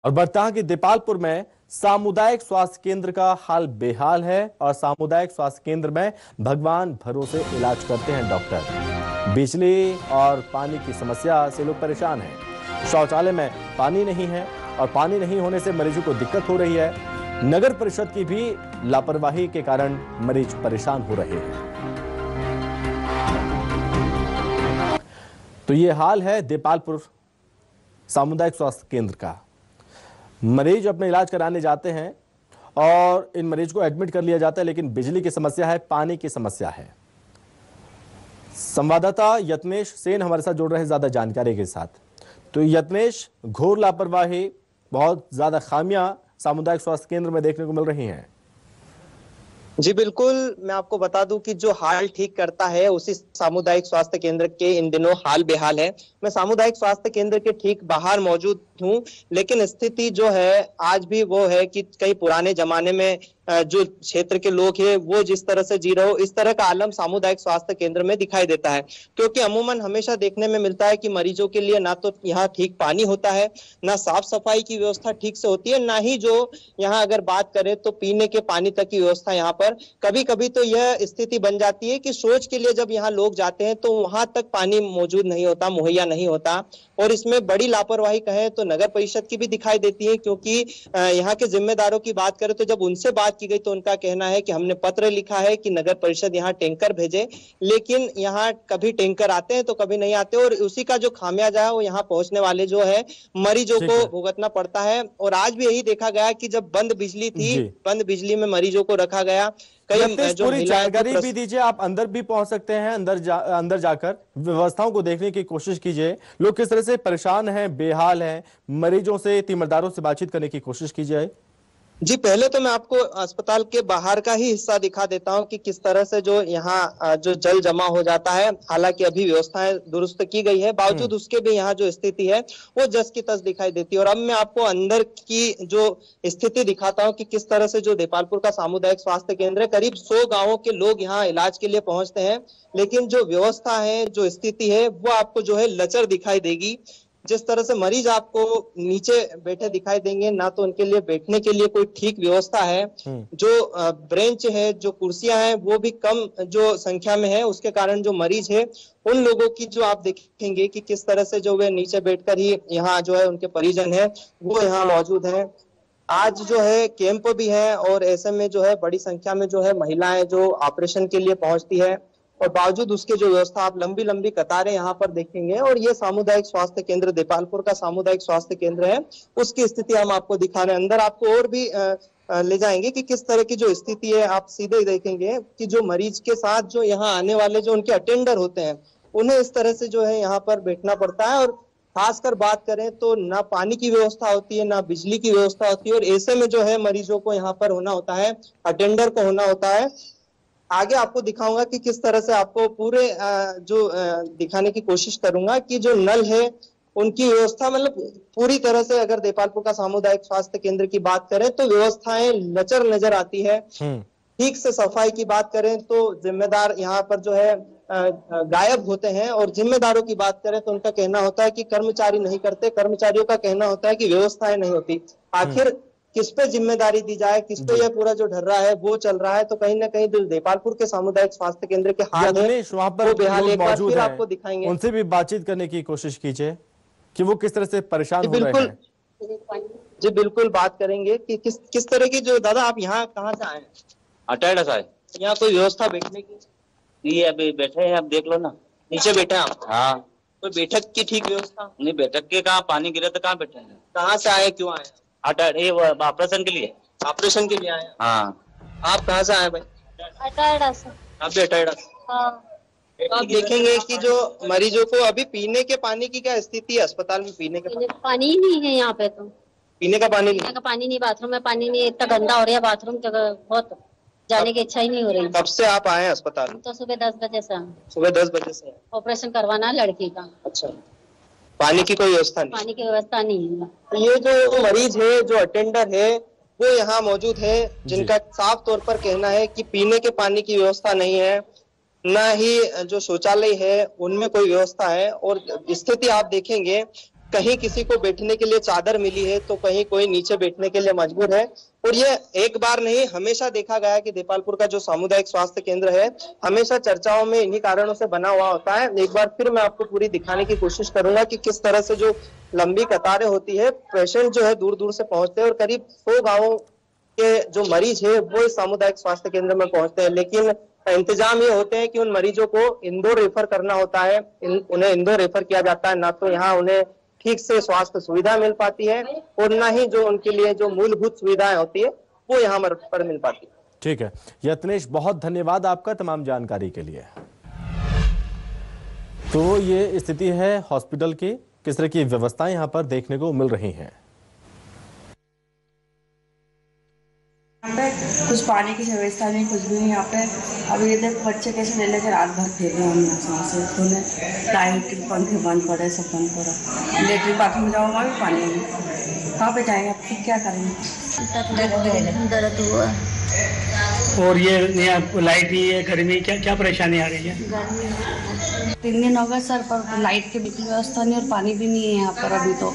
और बर्ताहा के देपालपुर में सामुदायिक स्वास्थ्य केंद्र का हाल बेहाल है और सामुदायिक स्वास्थ्य केंद्र में भगवान भरोसे इलाज करते हैं डॉक्टर। बिजली और पानी की समस्या से लोग परेशान हैं। शौचालय में पानी नहीं है और पानी नहीं होने से मरीजों को दिक्कत हो रही है। नगर परिषद की भी लापरवाही के कारण मरीज परेशान हो रहे हैं। तो ये हाल है देपालपुर सामुदायिक स्वास्थ्य केंद्र का। मरीज अपने इलाज कराने जाते हैं और इन मरीज को एडमिट कर लिया जाता है, लेकिन बिजली की समस्या है, पानी की समस्या है। संवाददाता यत्नेश सेन हमारे साथ जुड़ रहे हैं ज्यादा जानकारी के साथ। तो यत्नेश, घोर लापरवाही, बहुत ज्यादा खामियां सामुदायिक स्वास्थ्य केंद्र में देखने को मिल रही हैं। जी बिल्कुल, मैं आपको बता दूं कि जो हाल ठीक करता है उसी सामुदायिक स्वास्थ्य केंद्र के इन दिनों हाल बेहाल है। मैं सामुदायिक स्वास्थ्य केंद्र के ठीक बाहर मौजूद हूं, लेकिन स्थिति जो है आज भी वो है कि कई पुराने जमाने में जो क्षेत्र के लोग हैं वो जिस तरह से जी रहे हो, इस तरह का आलम सामुदायिक स्वास्थ्य केंद्र में दिखाई देता है। क्योंकि अमूमन हमेशा देखने में मिलता है कि मरीजों के लिए ना तो यहाँ ठीक पानी होता है, ना साफ सफाई की व्यवस्था ठीक से होती है, ना ही जो यहाँ अगर बात करें तो पीने के पानी तक की व्यवस्था यहाँ पर कभी कभी तो यह स्थिति बन जाती है कि शौच के लिए जब यहाँ लोग जाते हैं तो वहां तक पानी मौजूद नहीं होता, मुहैया नहीं होता। और इसमें बड़ी लापरवाही कहें तो नगर परिषद की भी दिखाई देती है, क्योंकि यहाँ के जिम्मेदारों की बात करें तो जब उनसे बात की गई तो उनका कहना है कि हमने पत्र लिखा है कि नगर परिषद यहाँ टैंकर भेजे, लेकिन यहाँ कभी टैंकर आते हैं तो कभी नहीं आते। और उसी का जो खामियाजा है वो यहाँ पहुंचने वाले जो है मरीजों को भुगतना पड़ता है। और आज भी यही देखा गया कि जब बंद बिजली थी, बंद बिजली में मरीजों को रखा गया। कई जो पूरी जानकारी भी दीजिए, आप अंदर भी पहुंच सकते हैं, अंदर जाकर व्यवस्थाओं को देखने की कोशिश कीजिए। लोग किस तरह से परेशान हैं, बेहाल हैं, मरीजों से, तीमारदारों से बातचीत करने की कोशिश कीजिए। जी पहले तो मैं आपको अस्पताल के बाहर का ही हिस्सा दिखा देता हूं कि किस तरह से जो यहाँ जो जल जमा हो जाता है। हालांकि अभी व्यवस्थाएं दुरुस्त की गई है, बावजूद उसके भी यहाँ जो स्थिति है वो जस की तस दिखाई देती है। और अब मैं आपको अंदर की जो स्थिति दिखाता हूँ कि किस तरह से जो देपालपुर का सामुदायिक स्वास्थ्य केंद्र है, करीब 100 गाँवों के लोग यहाँ इलाज के लिए पहुंचते हैं, लेकिन जो व्यवस्था है, जो स्थिति है वो आपको जो है लचर दिखाई देगी। जिस तरह से मरीज आपको नीचे बैठे दिखाई देंगे, ना तो उनके लिए बैठने के लिए कोई ठीक व्यवस्था है, जो ब्रेंच है, जो कुर्सियां हैं वो भी कम जो संख्या में है, उसके कारण जो मरीज है उन लोगों की जो आप देखेंगे कि किस तरह से जो वे नीचे बैठकर ही यहाँ जो है उनके परिजन है वो यहाँ मौजूद है। आज जो है कैंप भी है और ऐसे में जो है बड़ी संख्या में जो है महिलाएं जो ऑपरेशन के लिए पहुंचती है, और बावजूद उसके जो व्यवस्था आप लंबी लंबी कतारें यहाँ पर देखेंगे। और ये सामुदायिक स्वास्थ्य केंद्र देपालपुर का सामुदायिक स्वास्थ्य केंद्र है, उसकी स्थिति हम आपको दिखा रहे हैं। अंदर आपको और भी ले जाएंगे कि किस तरह की जो स्थिति है। आप सीधे देखेंगे कि जो मरीज के साथ जो यहाँ आने वाले जो उनके अटेंडर होते हैं उन्हें इस तरह से जो है यहाँ पर बैठना पड़ता है। और खासकर बात करें तो ना पानी की व्यवस्था होती है, ना बिजली की व्यवस्था होती है, और ऐसे में जो है मरीजों को यहाँ पर होना होता है, अटेंडर को होना होता है। आगे आपको दिखाऊंगा कि किस तरह से आपको पूरे जो दिखाने की कोशिश करूंगा कि जो नल है उनकी व्यवस्था, मतलब पूरी तरह से अगर देपालपुर का सामुदायिक स्वास्थ्य केंद्र की बात करें तो व्यवस्थाएं लचर नजर आती है। ठीक से सफाई की बात करें तो जिम्मेदार यहाँ पर जो है गायब होते हैं, और जिम्मेदारों की बात करें तो उनका कहना होता है कि कर्मचारी नहीं करते, कर्मचारियों का कहना होता है कि व्यवस्थाएं नहीं होती। आखिर किस पे जिम्मेदारी दी जाए, किस पे यह पूरा जो ढर्रा है वो चल रहा है। तो कहीं ना कहीं देपालपुर के सामुदायिक स्वास्थ्य केंद्र के हाल है वहां पर बेहाल, एक बार फिर आपको दिखाएंगे। उनसे भी बातचीत करने की कोशिश कीजिए कि वो किस तरह से परेशान हो रहे हैं। जी बिल्कुल बात करेंगे कि किस तरह की जो दादा आप यहाँ कहाँ से आए हैं? अटैड है यहाँ कोई व्यवस्था बैठने की नहीं, अभी बैठे हैं, आप देख लो ना, नीचे बैठे हैं आप? हाँ। कोई बैठक की ठीक व्यवस्था नहीं, बैठक के कहाँ, पानी गिरे तो कहाँ बैठे हैं? कहाँ से आए, क्यों आए? अटैड, ये ऑपरेशन के लिए। ऑपरेशन के लिए आए? हाँ। आप कहाँ से आए भाई? अटायड़ा से। आप भी अटायड़ा से? हाँ। तो आप देखेंगे कि जो मरीजों को अभी पीने के पानी की क्या स्थिति है अस्पताल में? पीने के पानी ही नहीं है यहाँ पे, तो पीने का पानी नहीं, बाथरूम में पानी नहीं, इतना गंदा हो रहा है बाथरूम, बहुत जाने की इच्छा ही नहीं हो रही। कब से आप आए हैं अस्पताल? तो सुबह 10 बजे से। सुबह 10 बजे से ऑपरेशन करवाना है लड़की का। अच्छा, पानी की कोई व्यवस्था नहीं? पानी की व्यवस्था नहीं है। तो ये जो मरीज है, जो अटेंडर है, वो यहाँ मौजूद है, जिनका साफ तौर पर कहना है कि पीने के पानी की व्यवस्था नहीं है, ना ही जो शौचालय है उनमें कोई व्यवस्था है। और स्थिति आप देखेंगे कहीं किसी को बैठने के लिए चादर मिली है तो कहीं कोई नीचे बैठने के लिए मजबूर है। और ये एक बार नहीं, हमेशा देखा गया है कि देपालपुर का जो सामुदायिक स्वास्थ्य केंद्र है हमेशा चर्चाओं में इन्हीं कारणों से बना हुआ होता है। एक बार फिर मैं आपको पूरी दिखाने की कोशिश करूंगा कि किस तरह से जो लंबी कतारें होती है, पेशेंट जो है दूर दूर से पहुंचते हैं और करीब 100 गाँवों के जो मरीज है वो इस सामुदायिक स्वास्थ्य केंद्र में पहुंचते हैं। लेकिन इंतजाम ये होते हैं कि उन मरीजों को इंदौर रेफर करना होता है, उन्हें इंदौर रेफर किया जाता है। ना तो यहाँ उन्हें ठीक से स्वास्थ्य सुविधा मिल पाती है और ना ही जो उनके लिए जो मूलभूत सुविधाएं होती है वो यहाँ पर मिल पाती है। ठीक है यत्नेश, बहुत धन्यवाद आपका तमाम जानकारी के लिए। तो ये स्थिति है हॉस्पिटल की, किस तरह की व्यवस्थाएं यहाँ पर देखने को मिल रही हैं। कुछ पानी की व्यवस्था नहीं, कुछ भी नहीं यहाँ पे। अभी ये देख बच्चे कैसे ले लेकर रात भर खेल रहे हैं, लाइट पंखे बंद पड़े, सब बंद पड़ा। लेटरिन बाथरूम जाओ वहाँ भी पानी नहीं, कहाँ पे जाएंगे आप, फिर क्या करेंगे। दर्द हुआ। और ये लाइट नहीं है, गर्मी, क्या क्या परेशानी आ रही है? गर्मी 3 दिन हो गए सर, पर लाइट की बिल्कुल व्यवस्था नहीं और पानी भी नहीं है यहाँ पर अभी तो।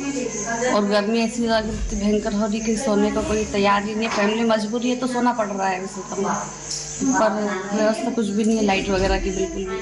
और गर्मी ऐसी भयंकर हो रही कि सोने का कोई तैयारी नहीं है। फैमिली मजबूरी है तो सोना पड़ रहा है वैसे तो, पर व्यवस्था कुछ भी नहीं है लाइट वगैरह की बिल्कुल भी।